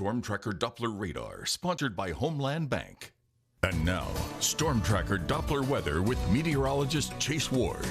Storm Tracker Doppler radar, sponsored by Homeland Bank. And now, Storm Tracker Doppler weather with meteorologist Chase Ward.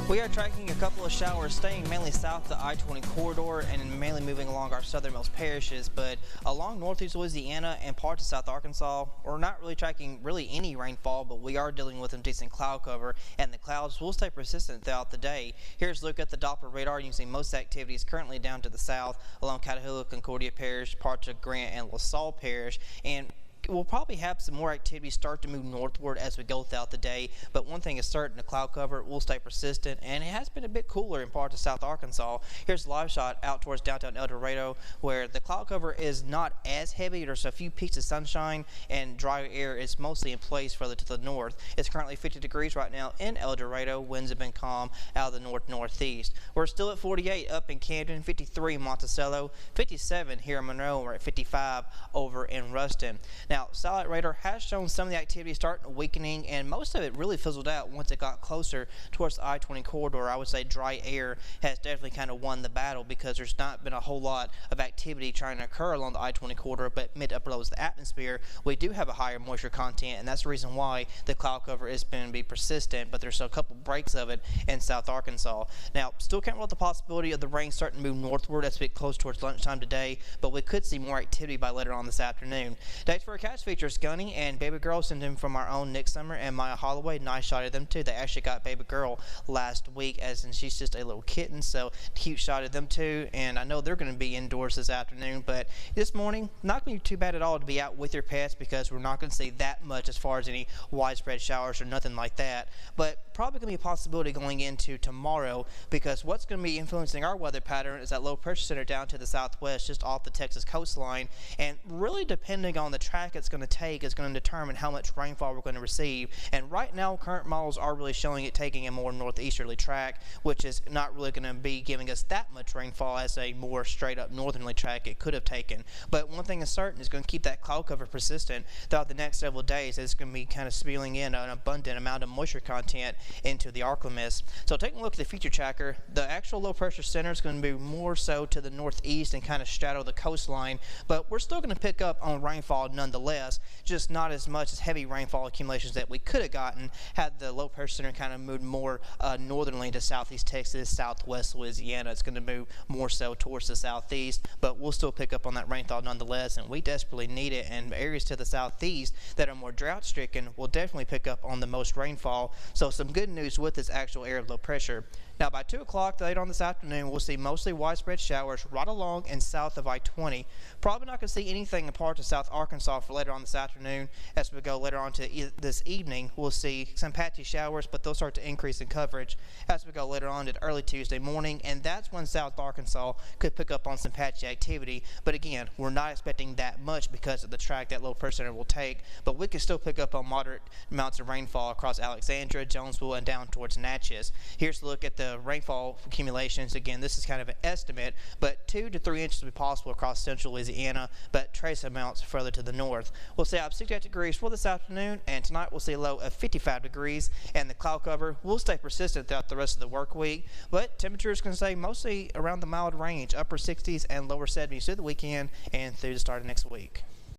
We are tracking a couple of showers staying mainly south of the I-20 corridor and mainly moving along our southernmost parishes, but along northeast Louisiana and parts of South Arkansas, we're not really tracking any rainfall, but we are dealing with some decent cloud cover, and the clouds will stay persistent throughout the day. Here's a look at the Doppler radar. You can see most activity is currently down to the south along Catahoula, Concordia Parish, parts of Grant and LaSalle Parish, and we'll probably have some more activity start to move northward as we go throughout the day, but one thing is certain, the cloud cover will stay persistent, and it has been a bit cooler in parts of South Arkansas. Here's a live shot out towards downtown El Dorado, where the cloud cover is not as heavy. There's a few peaks of sunshine, and dry air is mostly in place further to the north. It's currently 50 degrees right now in El Dorado. Winds have been calm out of the north-northeast. We're still at 48 up in Camden, 53 in Monticello, 57 here in Monroe, and we're at 55 over in Ruston. Now, satellite radar has shown some of the activity starting weakening, and most of it really fizzled out once it got closer towards the I-20 corridor. I would say dry air has definitely kind of won the battle because there's not been a whole lot of activity trying to occur along the I-20 corridor, but mid to upper levels of the atmosphere, we do have a higher moisture content, and that's the reason why the cloud cover is going to be persistent, but there's a couple breaks of it in South Arkansas. Now, still can't rule out the possibility of the rain starting to move northward as we get close towards lunchtime today, but we could see more activity by later on this afternoon. Thanks for catch features Gunny and Baby Girl, sent in from our own Nick Summer and Maya Holloway. Nice shot of them too. They actually got Baby Girl last week, as in she's just a little kitten, so cute shot of them too. And I know they're going to be indoors this afternoon, but this morning not going to be too bad at all to be out with your pets because we're not going to see that much as far as any widespread showers or nothing like that. But probably going to be a possibility going into tomorrow, because what's going to be influencing our weather pattern is that low pressure center down to the southwest just off the Texas coastline, and really depending on the track it's going to take is going to determine how much rainfall we're going to receive. And right now current models are really showing it taking a more northeasterly track, which is not really going to be giving us that much rainfall as a more straight up northerly track it could have taken. But one thing is certain, is going to keep that cloud cover persistent throughout the next several days. It's going to be kind of spilling in an abundant amount of moisture content into the ArkLaMiss. So taking a look at the feature tracker, the actual low pressure center is going to be more so to the northeast and kind of straddle the coastline, but we're still going to pick up on rainfall nonetheless, just not as much as heavy rainfall accumulations that we could have gotten had the low pressure center kind of moved more northerly to southeast Texas, southwest Louisiana. It's going to move more so towards the southeast, but we'll still pick up on that rainfall nonetheless, and we desperately need it. And areas to the southeast that are more drought stricken will definitely pick up on the most rainfall. So some good news with this actual area of low pressure. Now by 2 o'clock later on this afternoon, we'll see mostly widespread showers right along and south of I-20. Probably not going to see anything in parts of South Arkansas for later on this afternoon. As we go later on to this evening, we'll see some patchy showers, but they'll start to increase in coverage as we go later on to early Tuesday morning, and that's when South Arkansas could pick up on some patchy activity. But again, we're not expecting that much because of the track that low pressure center will take, but we can still pick up on moderate amounts of rainfall across Alexandria, Jonesville, and down towards Natchez. Here's a look at the rainfall accumulations. Again, this is kind of an estimate, but 2 to 3 inches will be possible across central Louisiana, but trace amounts further to the north. We'll see up 68 degrees for this afternoon, and tonight we'll see a low of 55 degrees, and the cloud cover will stay persistent throughout the rest of the work week, but temperatures can stay mostly around the mild range, upper 60s and lower 70s through the weekend and through the start of next week.